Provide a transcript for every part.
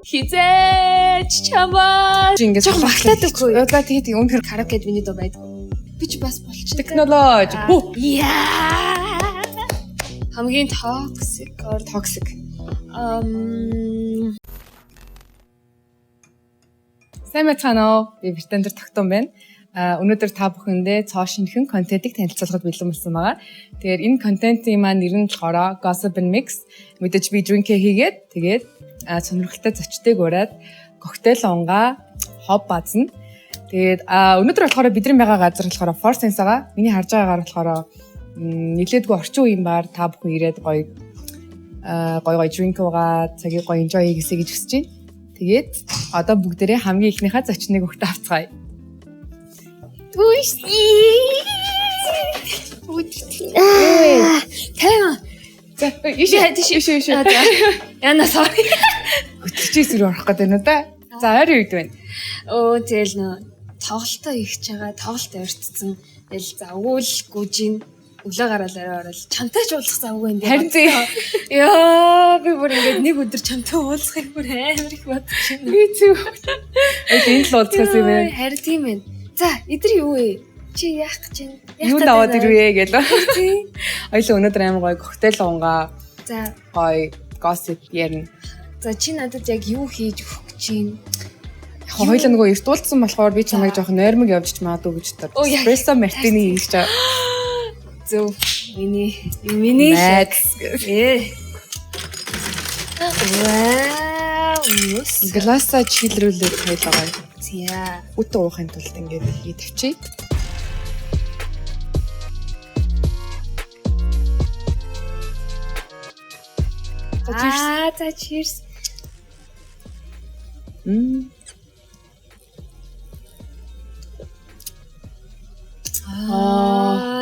Хизээч чамаа. Ингээд жоохон магтаад өгөө. Яа тэгээд үнэхээр караокед миний дуу байдаг. Би ч бас болчих. Технологи. Яа. Хамгийн toxic. Сайн байцгаана уу? Би Британдэр тогтсон байна. Өнөөдөр та бүхэндээ цоо шинхэн контентыг танилцуулахад бэлэн болсон байгаа. Тэгэхээр энэ контентын маань нэр нь болохоор Gossip and Mix. Мэдээж би drink хийгээд тэгээд сонирхолтой зочдыг ураад коктейл унгаа хоб базна. Тэгээд өнөөдөр болохоор бидний байгаа газар болохоор Four Sense байгаа. Миний харж байгаагаар болохоор нэлээдгүй орчин үеийн баар та бүхэн ирээд гоё drink уугаад цагийг гоё enjoy хийгээсэй гэж хүсэж байна. Тэгээд одоо бүгдээрээ хамгийн ихнийхээ зочныг өгтө авцгаая. Тайма. За, иш. Яна sorry. Өтөрчээс рүү орох гэдэг нь да. За, ойрын үед байна. Тэгэл нөө тоглолтоо ихж байгаа, тоглолт өртцэн. Тэгэл завгүй гүжин өглөө гараал орол чамтай ч уулзах завгүй энэ. Харин яа би бүр ингээд нэг өдөр чамтай уулзахыг бүр амар их бодчих юм. Би зү. Энэ л уулзахаас юм байна. Харин тийм байна. За, эдэр юу вэ? Чи яах гэж байна? Юу даваад ирвэ гэлээ. Хоёул өнөөдөр амар гоё коктейл унгаа. За, Гоё gossip ярина. за чи надад яг юу хийж өгөх гэж байна? Яг хоёул нөгөө эрт уулзсан болохоор би чамайг жоохон нойрмог явж магадгүй гэж боддог. Espresso martini хийж чаа. Зөв. Миний Max. Вау. Гласа чилрүүлээд хоёлоо. За. Үтэ уухын тулд ингээд хий тавьчих. За cheers.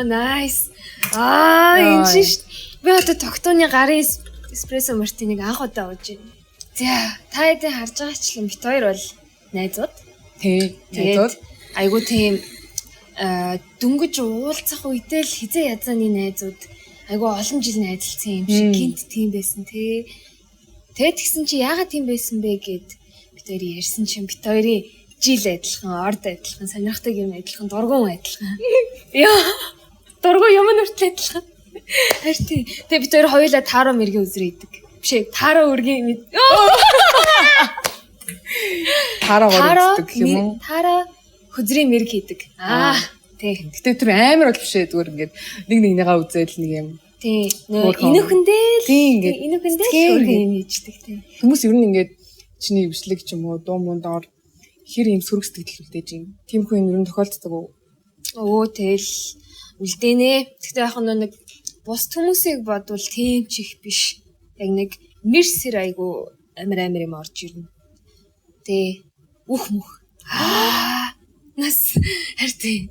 Nice. Энэ чинь би одоо тогтооны гарын эспрессо мартиныг анх удаа ууж байна. За, та хэдийн харж байгаачлан бит хоёр бол найзууд. Тий, найзууд. Айгуу тийм дөнгөж уулзах үедээ л хизээ язааны найзууд айгуу олон жил найзалсан юм шиг гинт тийм байсан тий. Тэгээд тэгсэн чи яагаад тийм байсан бэ гэд бит хоёрын ярьсан чинь бит хоёрын жил адилхан, орд адилхан, сонирхдаг юм адилхан, дургуун адилхан. Яа. Дургуун юм нүртэл адилхан. Харин тий. Тэгээд бит хоёр хоёулаа таараа мэргийн үзрээ идэг. Биш ээ, таараа үргийн мэд. Таараа гэдэг юм уу? Таараа хөзрийн мэрэг хийдэг. Тий. Гэтэ тэр амар бол биш ээ зүгээр ингээд нэгнийгээ үзэл нэг юм. Тий. Инүүхэндээ л инүүхэндээ юм хийждэг тий. Хүмүүс ер нь ингээд чиний өвчлэг ч юм уу дуу мундаар хэр юм сүрэг сэтгэл үлдээж юм. Тиймэрхүү юм ер нь тохиолддог уу? Тэгэл үлдээнэ. Гэхдээ яг нэг бус хүмүүсийг бодвол тийм ч их биш. Яг нэг нэрсэр айгу амар юм орж ирнэ. Тэ үх мөх. Нас хартай.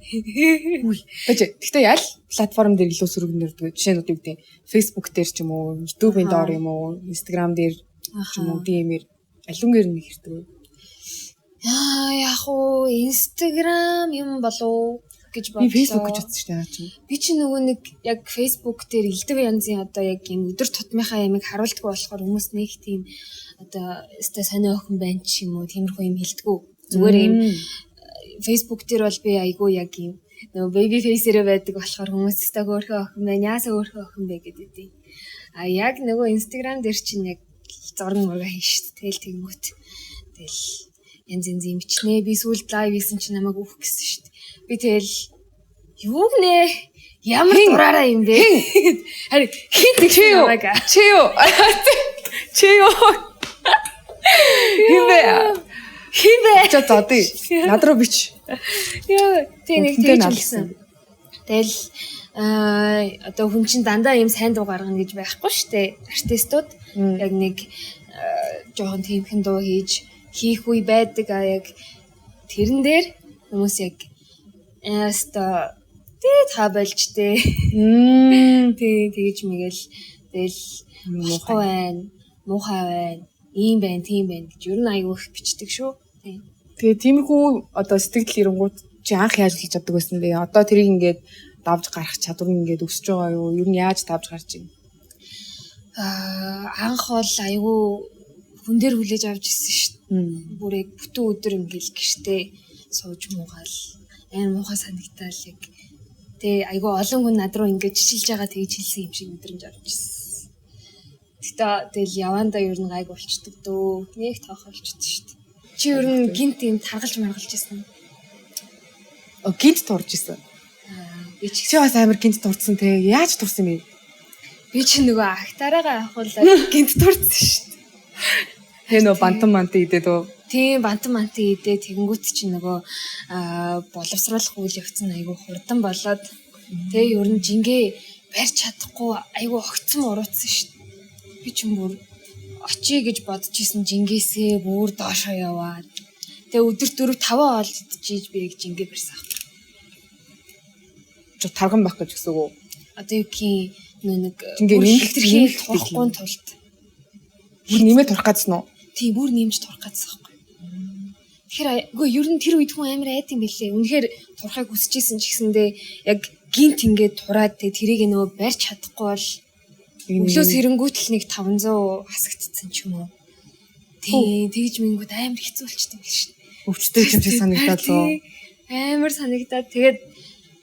Гэхдээ ял платформ дээр илүү сүрэг нэрдэг. Жишээ нь юу гэдэг Facebook дээр ч юм уу, YouTube-ийн доор юм уу, Instagram дээр ч юм уу, DM-ээр алунгээр нэг хэрдэг. Яг уу Instagram юм болов гэж бодлоо. Би Facebook гэж утсан шүү дээ. Би чи нөгөө нэг яг Facebook дээр элдв янзын одоо яг юм өдөр тутмынхаа ямиг харуулдаг болохоор хүмүүс нэг тийм одоо өстой сонио охин байна ч юм уу тиймэрхүү юм хэлдэггүй. Зүгээр юм Facebook дээр бол би айгүй яг юм нөгөө baby face-ээр байдаг болохоор хүмүүс өстой хөөрхөн охин байна. Яасаа хөөрхөн охин бэ гэдэг. Яг нөгөө Instagram дээр чинь яг зураг мурга хийн шүү дээ. Тэгэл тэгмүүт. Тэгэл янз янзын бичнэ. Би сүүлд лайв хийсэн чинь намайг өөх гэсэн шүү дээ. Би тэгэл юу нэ ямар дураараа юм бэ? Харин хин чи юу? Химбэ. Ча таади. Над руу бич. Яа, тийм нэг тэгж хэлсэн. Тэгэл одоо хүн чинь дандаа ийм сайн дуу гаргана гэж байхгүй шүү дээ. Артистууд яг нэг жоохон тиймхэн дуу хийх үе байдаг. Яг тэрэн дээр хүмүүс яг яста та болж тээ. Тий тэгж мэгэл тэгэл муухай байна. Ийм байна, тийм байна гэж ер нь аягүй их бичдэг шүү. Тэгээ тиймэрхүү одоо сэтгэл ирэнгууд чи анх яаж хэлж чаддаг байсан бэ? Одоо тэрийг ингээд давж гарах чадвар нь ингээд өсөж байгаа юу? Ер нь яаж давж гарч байна? Анх бол аягүй хүн дээр хүлээж авч ирсэн шүү дээ. Бүр яг бүтэн өдөр ингээл гэртээ сууж муугаал амар муухай санагтаал яг тэгээ айгүй олон хүн над руу ингээд чичилж байгаа тэгж хэлсэн юм шиг мэдрэмж авч ирсэн. Тэгэл явандаа ер нь гайг болчдөг дөө. Нэг тоохолчдөг шүү дээ. Чи ер нь гинт юм таргалж маргалж ирсэн. Гинт турж исэн. Би ч чи бас амар гинт турсан те. Яаж турсан бэ? Би ч нөгөө ахтараагаа авахулаад гинт турсан шүү дээ. Тэгээ нөгөө бантан манты идээд үү? Тийм бантан манты идээ тэгэнгүүт чи нөгөө боловсруулах үйл явц нь айгүй хурдан болоод тэгээ ер нь жингээ барьж чадахгүй айгүй огцсон урууцсан шүү дээ. Би ч юм бүр очие гэж бодож исэн жингээсээ бүр доошоо яваад тэгээ өдөр 4-5 хоол идчихэж би яг жингээ барьсан. Тарган байх гэж гэсэн үг үү? Одоо юу гэх нэг жингээ турахгүй тулд бүр нэмээ турах гэсэн үү? Тийм бүр нэмж турах гэсэн юм. Тэгэхээр үгүй ер нь тэр үед хүн амар айд юм билээ. Үнэхээр турахыг хүсэжсэн ч гэсэндээ яг гинт ингээд тураад тэрийг нөгөө барьж чадахгүй бол өглөөс хэрэнгүүтэл нэг 500 хасагдсан ч юм уу. Тэгж мингүүд амар хэцүү болчтой юм биш. Өвчтэй юм шиг санагдаад лөө. Амар санагдаад тэгээд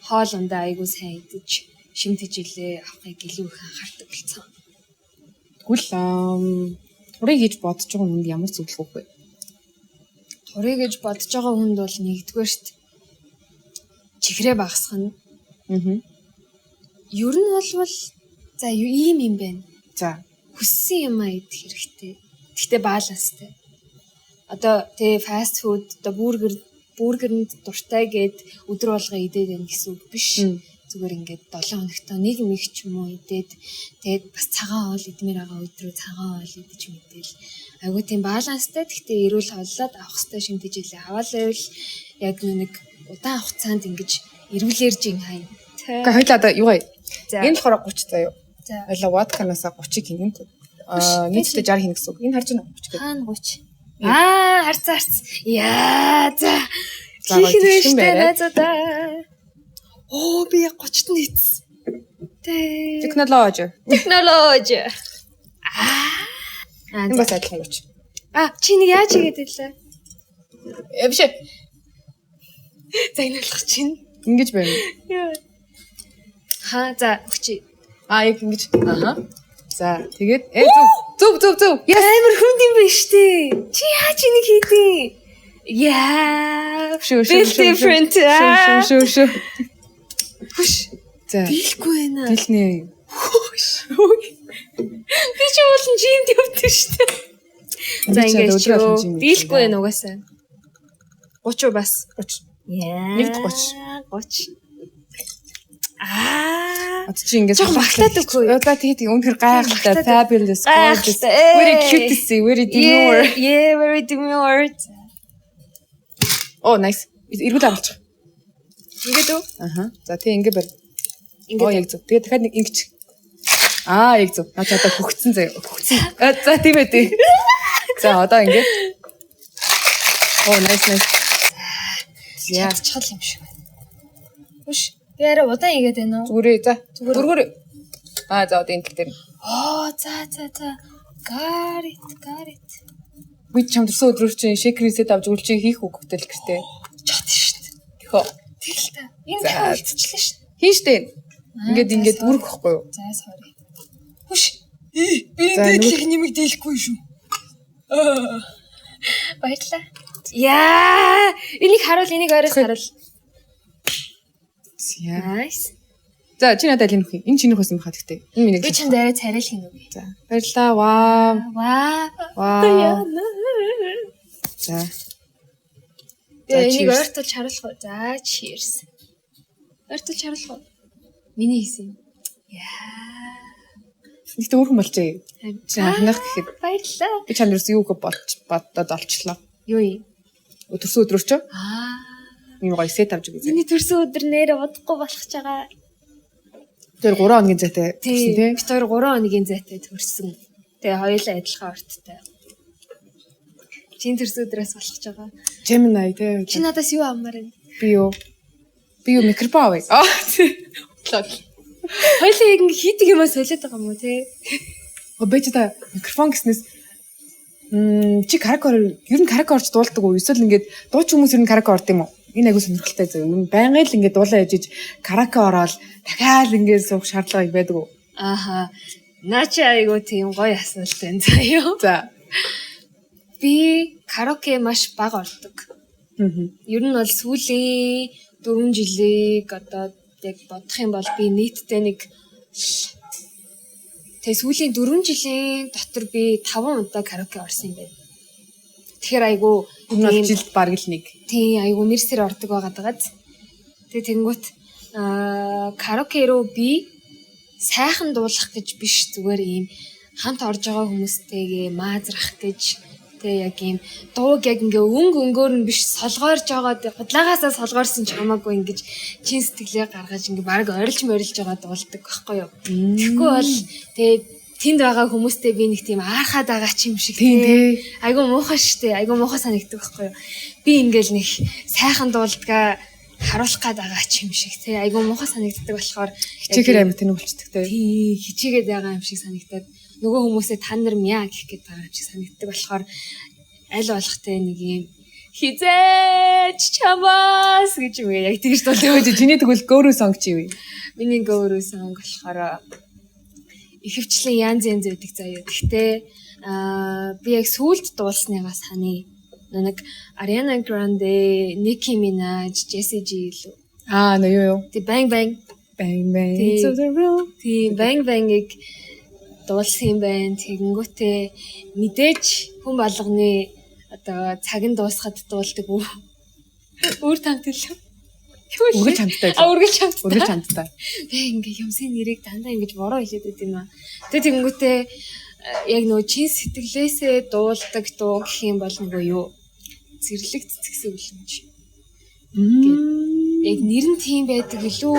хоол ундаа айгуу сайн идэж шимтэж илээ авахыг илүү их анхаардаг болсон. Тэгвэл турыг гэж бодож байгаа хүнд ямар зөвлөх вэ? Турыг гэж бодож байгаа хүнд бол нэгдүгээр шүү дээ. Чихрээ багасгах нь. Ер нь бол за ийм юм байна. За хүссэн юм идэх хэрэгтэй. Гэхдээ баланстай. Одоо тэгээ фаст фуд одоо бургерэнд дуртай гэд өдөр болго идээд байна гэсэн үг биш. Зүгээр ингээд 7 хоногт нэг юм их ч юм уу идээд тэгээд бас цагаан хоол идмээр байгаа өдрөө цагаан хоол идэж мэдээл айгуу тийм баланстай. Гэхдээ эрүүл хооллоод авах хэрэгтэй шимтэж илээ. Аваалал яг нэг удаан хугацаанд ингэж эрүүлэр жин хай. Гэхдээ хоёлаа одоо юу вэ? Энэ болохоор 30 заа юу? Хоёлаа водканасаа 30-ыг хийнэ. Нийтдээ 60 хийнэ гэсэн үг. Энэ харж байна уу? 30 гэдэг. Хаана 30? Харцаа. Яа за. Хийх нэ за да. Оо би 30-т нийцсэн. Технологи. Энэ бас адилхан гэж. Чи нэг яаж хийгээд илээ? Биш. За энэ болох чинь. Ингэж байна. За өгчий. Яг ингэж. За тэгээд зөв. Амар хүнд юм байна штэ. Чи яаж энийг хийдیں? Яа. Шүү. Different. Шүү. Хүш. За. Дийлгүй байна. Дийлнэ. Би ч болон жимд явдаг штэ. За ингэж дийлгүй байна угаасаа. 30 бас 30. Нэг 30. Чи ингэж багтаад өгөө. Одоо тэгээд үнэхээр гайхалтай, fabulous, gorgeous, very cute, very demure. Yeah, very demure. Oh, nice. Эргүүл авалчих. Ингээд үү? За тийм ингэ барь. Яг зөв. Тэгээд дахиад нэг ингэж. Яг зөв. Одоо хөгцсөн заяа. Хөгцсөн. За тийм ээ тий. За одоо ингэ. Nice. Яа, чал юм шиг байна. Хүш. Би арай удаан игээд байна уу? Зүгээрээ за. Зүгээрээ. За одоо энэ тал дээр. За. Got it. Би чамд өсөө өдрөөр чинь шейкерийн сет авч өгөл чи хийх үг хөтөл гэртээ. Чад шүү дээ. Тэхөө. Тэгэл та. Энэ хийчихлээ шүү дээ. Хийн штэ. Ингээд үрэх гэхгүй юу? За sorry. Хүш. Би дэглэх нэмэг дийлэхгүй шүү. Баярлаа. Яа! Энийг харуул, энийг оройс харуул. Nice. За чи надад аль нүх юм? Энэ чиний хөсөн бахад гэхдээ. Энэ миний. Би чанд арай царай л хийнэ үгүй. За. Баярлаа. Вау. За. Энийг ойртолж харуулах уу? За, cheers. Ойртолж харуулах уу? Миний хийсэн. Яа. Нэгт өөрхөн болчихъя. Чи анхнах гэхэд. Баярлаа. Би чанд ерөөс юу гэж боддод олчлоо. Юу юм? Төрсөн өдрөө ч. Ийм гоё сет авч өгье. Миний төрсөн өдөр нэрээ удахгүй болох ч байгаа. Тэр 3 хоногийн зайтай төрсөн тий. Бид 3 хоногийн зайтай төрсөн. Тэгээ хоёулаа адилхан орттой. Чин төрсөн өдрөөс болох ч байгаа. Gemini тий. Чи надаас юу авмаар вэ? Би юу микрофон авъя. Хоёулаа яг ингэ хийдэг юмаа солиод байгаа юм уу тий? Бэж та микрофон гэснээс Чи караоке ер нь караоке орж дуулдаг уу? Эсвэл ингээд дууч хүмүүс ер нь караоке ордог юм уу? Энэ айгу сонирхолтой зөв. Байнгын л ингээд дуулаа яжиж караоке ороод дахиад ингээд суух шаардлага байдаг уу? Ааха. Наачи айгу тийм гоё асуулт байна заяа. За. Би караоке маш бага ордог. Ер нь бол сүүлийн 4 жилийг одоо яг бодох юм бол би нийтдээ нэг тэгээ сүүлийн 4 жилийн дотор би 5 удаа караоке орсон юм байна. Тэгэхээр айгу энэ жилд баг л нэг. Тийм айгу нэрсээр ордог байгаа дагаад. Тэгээ тэнгуут караоке руу би сайхан дуулах гэж биш зүгээр ийм хамт орж байгаа хүмүүстэйгээ маазрах гэж тэг яг ийм дууг яг ингээ өнгөөр нь биш солгоорж байгаа худлагаасаа солгоорсон ч хамаагүй ингэж чин сэтгэлээ гаргаж ингээ баг орилж байгаа дуулдаг байхгүй юу. Тэгэхгүй бол тэг тэнд байгаа хүмүүстэй би нэг тийм аархаад байгаа ч юм шиг тий. Айгу муухай штэ. Айгу муухай санагддаг байхгүй юу. Би ингээл нэг сайхан дуулдгаа харуулах гээд байгаа ч юм шиг тий. Айгу муухай санагддаг болохоор хичээхээр амт тэнэг болчихдаг тий. Тий, хичээгээд байгаа юм шиг санагдаад нөгөө хүмүүсээ та нар мяа гэх гээд байгаа юм шиг санагддаг болохоор аль болохтэй нэг юм хизээч чамаас гэж юм яг тэгж дуулдаг. Чиний тэгвэл go-ro song чи юу? Миний go-ro song болохоор ихэвчлэн янз байдаг заяа. Гэхдээ би яг сүулт дуулсныгаа саны нэг Ariana Grande, Nicki Minaj, Jessie J л. Нөө юу? Тэг bang bang to the room. Тэг bang bang-ыг дуулсан юм байна. Тэгэнгүүтээ мэдээж хүн болгоны одоо цаг нь дуусахад дуулдаг өөр тамтал. Үргэлж хамттай. Үргэлж хамттай. Тэг ингээ юмсын нэрийг дандаа ингэж бороо хэлээд байт юм аа. Тэг тэгэнгүүтээ яг нөгөө чин сэтгэлээсээ дуулдаг дуу гэх юм бол нөгөө юу? Зэрлэг цэцгсэн үлэмж. Яг нэр нь тийм байдаг илүү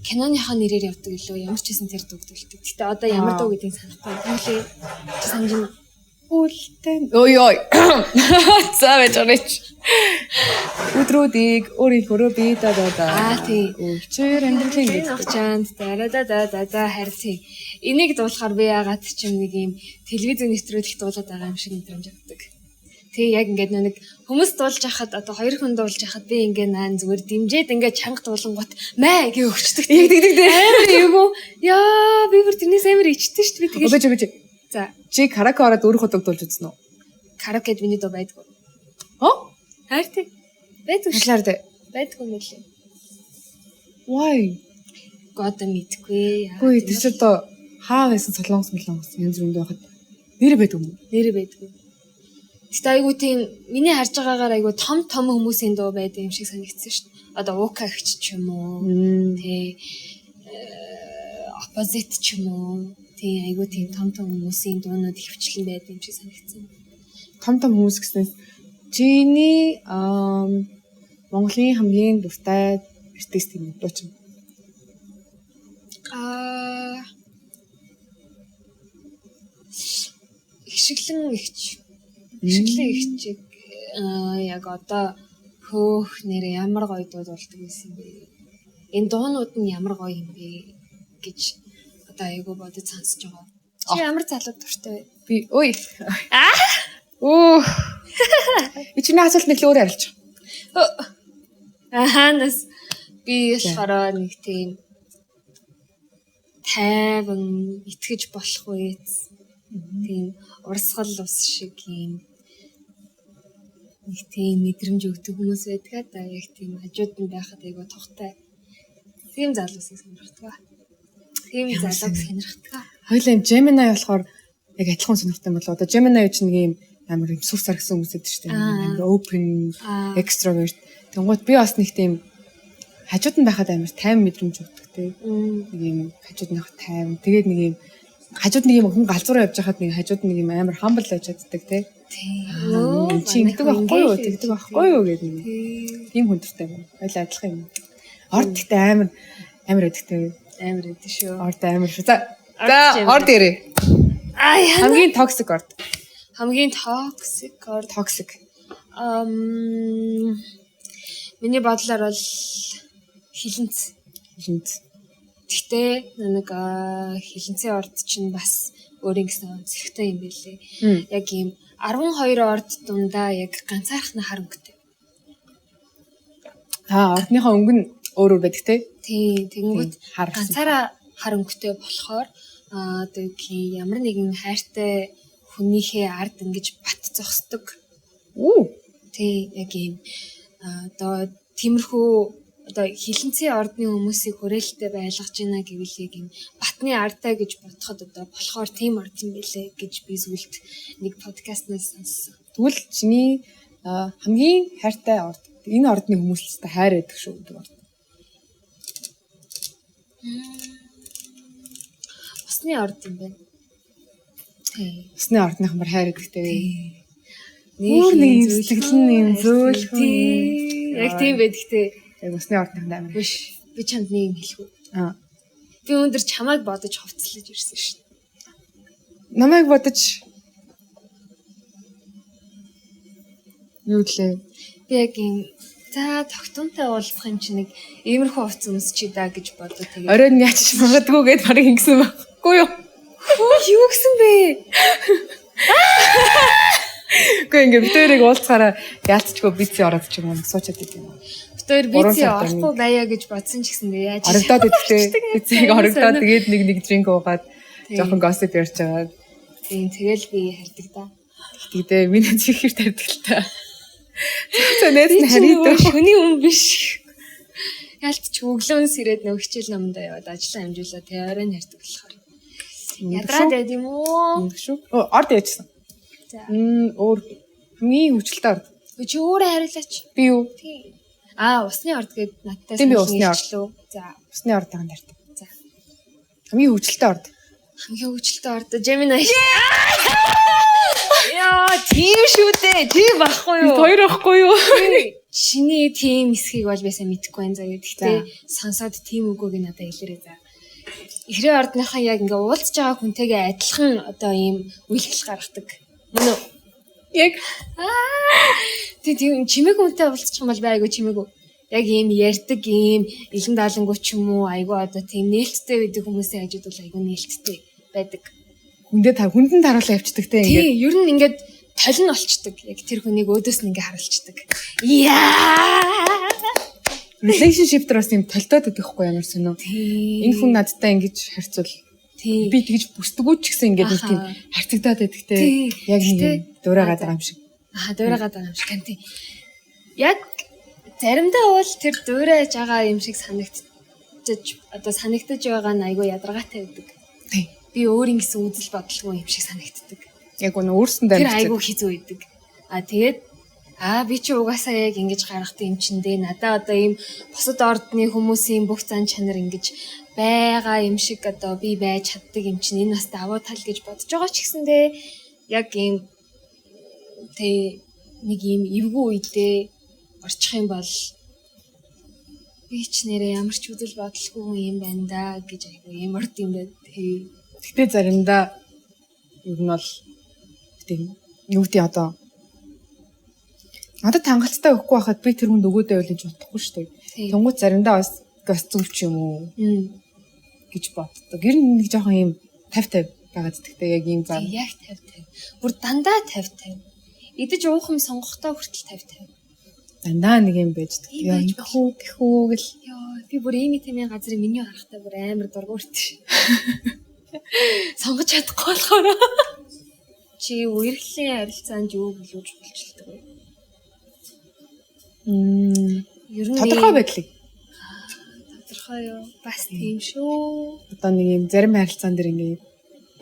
киноныхаа нэрээр явдаг илүү ямар ч хэсэн тэр дуугддаг. Гэтэ одоо ямар дуу гэдгийг санахгүй. Түлээ санаж үлдэн. Ой. Цаавч орич. Өдрүүдийг өөрийнхөө бие даа. Тий. Өчигдөр амьдралын гэж чанд да харьцаа. Энийг дуулахаар би яагаад ч юм нэг юм телевизэн нэвтрүүлэх дуулаад байгаа юм шиг мэдрэмж авдаг. Тэг яг ингээд нэг хүмүүс дуулж хахад одоо хоёр хүн дуулж хахад би ингээд наан зүгээр дэмжээд ингээд чанга дуулангууд маа гэж өгчдөг. Амар эйгүү. Яа би бүр тэрнээс амар ичдэн шүү дээ. Тэгээд за чи караоке ороод өөрийнхөө дуу дуулж үзсэн үү? Караокед миний дуу байдгүй. Хайртай. Байдгүй. Байдгүй мөлий. Why? Года мэдгүй. Үгүй тэр ч одоо хаа байсан солонгос янз бүрийн байхад нэр байдаг юм уу? Нэр байдгүй. Гэтэ айгуу тийм миний харж байгаагаар айгуу том хүмүүсийн дуу байдаг юм шиг санагдсан шүү дээ. Одоо Ука гэгч ч юм уу. Тэ Opposite ч юм уу. Тэ айгуу тийм том хүмүүсийн дуунууд хөвчлэн байдаг юм шиг санагдсан. Том хүмүүс гэснээр чиний Монголын хамгийн дуртай артист юм уу ч юм. Ихшиглэн ихчиг яг одоо хөөх нэр ямар гоё дуулдаг байсан бэ? Энэ дуунууд нь ямар гоё юм бэ гэж одоо айгуу бодож сонсож байгаа. Чи ямар залуу дуртай вэ? Би ой. Ичний асуулт нэг л өөр харилж байгаа. Нас би болохоор нэг тийм тайван итгэж болох үеэс тийм урсгал ус шиг юм нэг тийм мэдрэмж өгдөг хүмүүс байдаг да яг тийм хажууд нь байхад айгуу тухтай тийм залуусыг сонирхдаг. Тийм залууг сонирхдаг. Хоёлаа юм Gemini болохоор яг адилхан сонирхдаг юм болоо. Одоо Gemini ч нэг юм амар юм сүр саргсан хүмүүс байдаг шүү дээ. Амар open, extrovert. Тэнгууд би бас нэг тийм хажууд нь байхад амар тайван мэдрэмж өгдөг тийм. Нэг юм хажууд нь явах тайван. Тэгээд нэг юм хажууд нэг юм хүн галзуураа явж байхад нэг хажууд нэг юм амар humble байж чаддаг тийм. Чи ингэдэг байхгүй юу? Тэгдэг байхгүй юу гэдэг нэг. Тийм хүндэртэй юм. Хоёлаа адилхан юм. Орд ихтэй амар байдагтай. Амар байдаг шүү. Орд амар шүү. За орд ирээ. Хамгийн toxic орд. Хамгийн toxic. Миний бодлоор бол хилэнц. Гэхдээ нэг хилэнцийн орд чинь бас өөрийн гэсэн зэрэгтэй юм байлээ. Яг ийм 12 орд дундаа яг ганцаархны хар өнгөтэй. Ордныхоо өнгө нь өөр өөр байдаг те. Тийм, тэгэнгүүт хар ганцаараа хар өнгөтэй болохоор одоо ямар нэгэн хайртай хүнийхээ ард ингэж бат зогсдог. Тий, яг ийм одоо тиймэрхүү одоо хилэнцгийн ордны хүмүүсийг хүрээлттэй байлгаж байна гэвэл яг ийм батны ардаа гэж бодоход одоо болохоор тийм орд юм билээ гэж би зүйлд нэг подкастнаас сонссон. Тэгвэл чиний хамгийн хайртай орд энэ ордны хүмүүст хайр байдаг шүү гэдэг орд. Усны орд юм байна. Тий. Усны ордных мөр хайр байдаг те. Өөр нэг сэтгэл нь зөөлхөн. Яг тийм байдаг те. Яг усны ордных амар. Биш. Би чамд нэг юм хэлэх үү? Би өндөр чамайг бодож хувцлаж ирсэн шин. Намайг бодож юу лээ? Би яг юм за тогтунтай уулзах юм чи нэг иймэрхүү хувц өмсчий даа гэж бодоо тэгээд. Оройн яач магадгүй гэд барыг ингэсэн байхгүй юу? Юу гэсэн бэ? Гэхдээ ингээ битэрийг уулзахаараа яалтчгүй бицээ ороод ч юм уу суучаад идэв юм. Битэр бицээ орохгүй байя гэж бодсон ч гэсэндээ яаж орогдоод идэвтэй. Бицээг орогдоод тэгээд нэг drink уугаад жоохон gossip ярьж байгаа. Тийм тэгэл би хардаг да. Тэгтээ миний чихэр тарьдаг л та. Тэнэс нь харийдаг. Шөний хүн биш. Ялт ч өглөөнс ирээд нэг хичээл номондоо яваад ажиллаа амжуулаа тэ оройн ярьдаг болохоор. Ядраад байд юм уу? Шүү. Орд яжсан. За. Өөр хамгийн хүчлээ орд. Чи өөрөө хариулаач. Би юу? Тийм. Усны орд гээд надтай хэлчихлөө. За. Усны орд тань ярьдаг. За. Хамгийн хүчлээ орд. Хамгийн хүчлээ орд Gemini. Яа, тийм шүү дээ. Тийм багхгүй юу? Хоёр багхгүй юу? Шиний тийм эсхийг бол байсан мэдэхгүй байна заа. Гэхдээ сонсоод тийм үгүйг надад хэлээрэй за. Ихрээ ордныхаа яг ингээ уулзж байгаа хүнтэйгээ адилхан одоо ийм үйлдэл гаргадаг. Мөн үү? Яг тийм чимээг хүнтэй уулзчих юм бол би айгу чимээгүй. Яг ийм ярьдаг ийм илэн даалангуй ч юм уу айгу одоо тийм нээлттэй байдаг хүмүүсийн хажууд бол айгу нээлттэй байдаг. Хүндэн таруулаа явцдаг те ингээд. Тийм, ер нь ингээд толин олчдаг. Яг тэр хүнийг өөдөөс нь ингээ харуулцдаг. Яа! Relationship дээр бас юм толтоод байдаг хгүй ямар сонио. Энэ хүн надтай ингэж харьцвал би тэгж бүсдэггүй ч гэсэн ингээд нэг тийм харьцагдаад байдаг те. Яг нэг дуурайгаад байгаа юм шиг. Дуурайгаад байгаа юм шиг тийм. Яг заримдаа бол тэр дуурайж байгаа юм шиг санагдаж байгаа нь айгүй ядаргаатай байдаг. Тийм. Би өөрийн гэсэн үзэл бодолгүй юм шиг санагддаг. Яг өнөө өөрсөндөө тэр айгүй хэцүү байдаг. Тэгээд би чи угаасаа яг ингэж гаргах юм чин дээ. Надаа одоо ийм бусад ордны хүмүүсийн бүх зан чанар ингэж байгаа юм шиг одоо би байж чаддаг юм чин энэ бас давуу тал гэж бодож байгаа ч гэсэндээ яг ийм нэг ийм эвгүй үедээ орчих юм бол би ч нэрээ ямар ч үзэл бодолгүй юм байна да гэж айгүй юм орд юм байна. Гэтэ заримдаа ер нь бол тийм юу гэдэг одоо надад хангалттай өгөхгүй байхад би тэр хүнд өгөөдөө байл гэж бодохгүй шүү дээ. Тэнгуут заримдаа бас зүв ч юм уу гэж боддог. Ер нь нэг жоохон юм 50-50 байгаад гэдэгтэй яг ийм зам. Яг 50-50. Бүр дандаа 50-50. Идэж уух юм сонгохдоо хүртэл 50-50. Дандаа нэг юм байж дээ. Яа тэхүү гэл. Йоо би бүр ийм тэмээ газрын меню харахтаа бүр амар дургуурт ш. Сонгож чадахгүй болохоор чи үерхлийн харилцаанд юу билүүж болчихдог вэ? Ер нь тодорхой байдлыг. Тодорхой юу? Бас тийм шүү. Одоо нэг юм зарим харилцаан дээр ингээ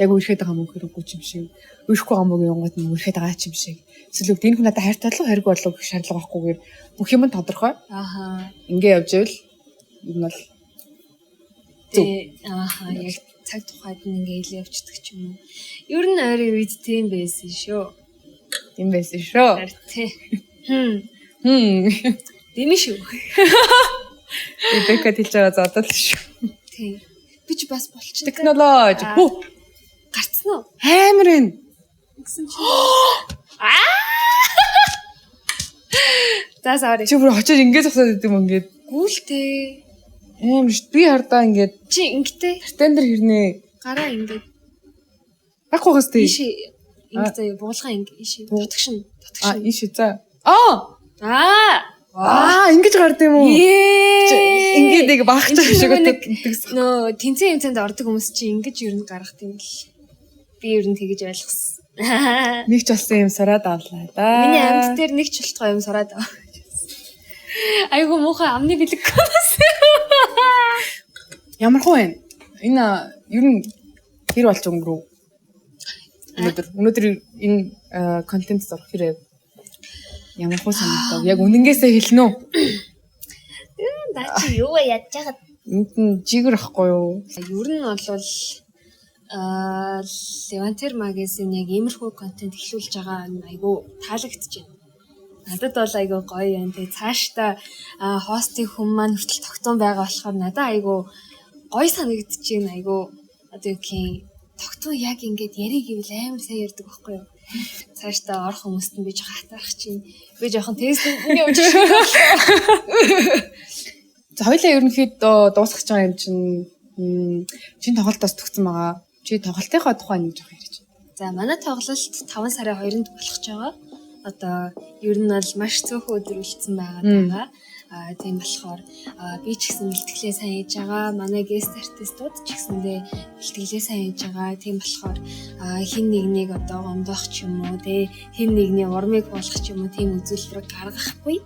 яг үерхэд байгаа мөнгө хэрэггүй юм шиг, үерхгүй байгаа мөнгө юунгууд нь үерхэд байгаа юм шиг. Эсвэл энэ хүн надад хайртай болов хэрэггүй болов гэх шаардлага байхгүйгээр бүх юм нь тодорхой. Ингээ явж ивэл ер нь бол яг цаг тухайд нь ингээ явчихдаг ч юм уу. Ер нь ойрын үед тийм байсан шүү. Тийм байсан шүү. Тийм шүү. Би бэкэт хэлж байгаа зодол шүү. Тийм. Би ч бас болчих. Технологи. Гарцсан уу? Амар энэ. Гэсэн чи. За sorry. Чи бүр очиж ингэж зогсоод идэм юм ингээд. Гүйлтэй. Амар шүү. Би хардаа ингээд. Чи ингэтэй. Тартан дээр хэрнээ. Гараа ингээд. Баггүй хэвчээ. Инг заяа буулган инг иши дотгшин. Иш за. Ингэж гард юм уу? Ингээд нэг багч шиг нөө тэнцэн хэмцээнд ордог хүмүүс чи ингэж ер нь гаргах юм л. Би ер нь тэгэж ойлгосон. Нэг ч болсон юм сураад авлаа да. Миний амьд дээр нэг ч болтгоо юм сураад ав. Айгу муухай амны бэлэг комас. Ямар хөө вэ? Энэ ер нь хэр болж өнгөрөв? Өнөөдөр энэ контент зорох хэрэг ямар хөө санагдав? Яг үнэнгээсээ хэлнэ үү? Наа чи юу яаж яагаад энд нь жигэр ахгүй юу? Ер нь бол Levanter магазин яг иймэрхүү контент эхлүүлж байгаа нь айгу таалагдчихэв. Надад бол айгу гоё юм. Тэгээ цаашдаа хостын хүмүүс маань хүртэл тогтоон байгаа болохоор надад айгу гоё санагдчихэв. Айгу одоо юу тогтоон яг ингээд яриг ивэл амар сайн ярьдаг байхгүй юу? Цаашдаа орох хүмүүст нь би жоо хатаарах чинь. Би жоохон тест ингэ өгч. За хоёлаа ерөнхийдөө дуусгах гэж байгаа юм чинь тоглолтоос төгсөн байгаа. Чи тоглолтынхаа тухай нэг жоох ярьж. За манай тоглолт 5 сарын 2-нд болох ч байгаа. Одоо ер нь бол маш цөөхөн өдөр үлдсэн байгаа. Тийм болохоор би ч гэсэн бэлтгэлээ сайн хийж байгаа. Манай гест артистууд ч гэсэндээ бэлтгэлээ сайн хийж байгаа. Тийм болохоор хин нэгнийг одоо гомдох ч юм уу те хин нэгний урмыг болох ч юм уу тийм үзүүлбэр гаргахгүй.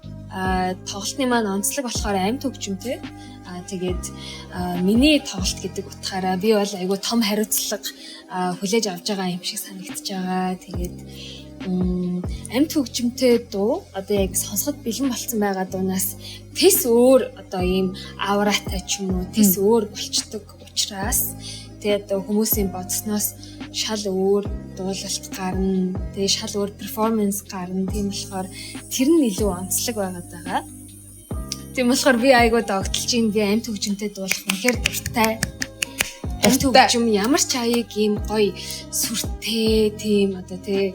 Тоглолтын маань онцлог болохоор амт хөгжимтэй. Тэгээд миний тоглолт гэдэг утгаараа би бол айгүй том хариуцлага хүлээж авч байгаа юм шиг санагдчихж байгаа. Тэгээд амт хөгжимтэй дуу одоо яг сонсоход бэлэн болцсон байгаа дуунаас тэс өөр одоо ийм авраатай ч юм уу тэс өөр болчдөг учраас тэгээд одоо хүмүүсийн бодсноос шал өөр дуулалт гарна. Тэгээд шал өөр перформанс гарна. Тийм болохоор тэр нь илүү онцлог байгаад байгаа. Тийм болохоор би айгуу догтлж ин би амт хөгжимтэй дуулах үнэхээр дуртай. Амт хөгжим ямар ч аяг ийм гоё сүртэй тийм одоо тэгээ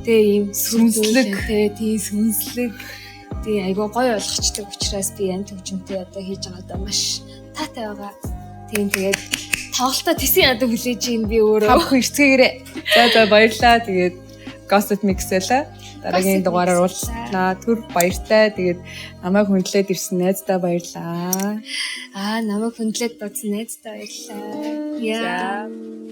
ийм сүнслэг тийм сүнслэг тийм айгуу гоё болгочтой учраас би амт хөгжимтэй одоо хийж байгаадаа маш таатай байгаа. Тийм тэгээд тоглолтоо тэсийн ядуу хүлээж ийн би өөрөө тавхан ирцгээгээрээ. За баярлаа. Тэгээд Gossip Mix-ээлээ дараагийн дугаараар уулзлаа. Түр баяртай. Тэгээд намайг хүндлээд ирсэн найздаа баярлаа. Намайг хүндлээд бодсон найздаа баярлаа. Яа.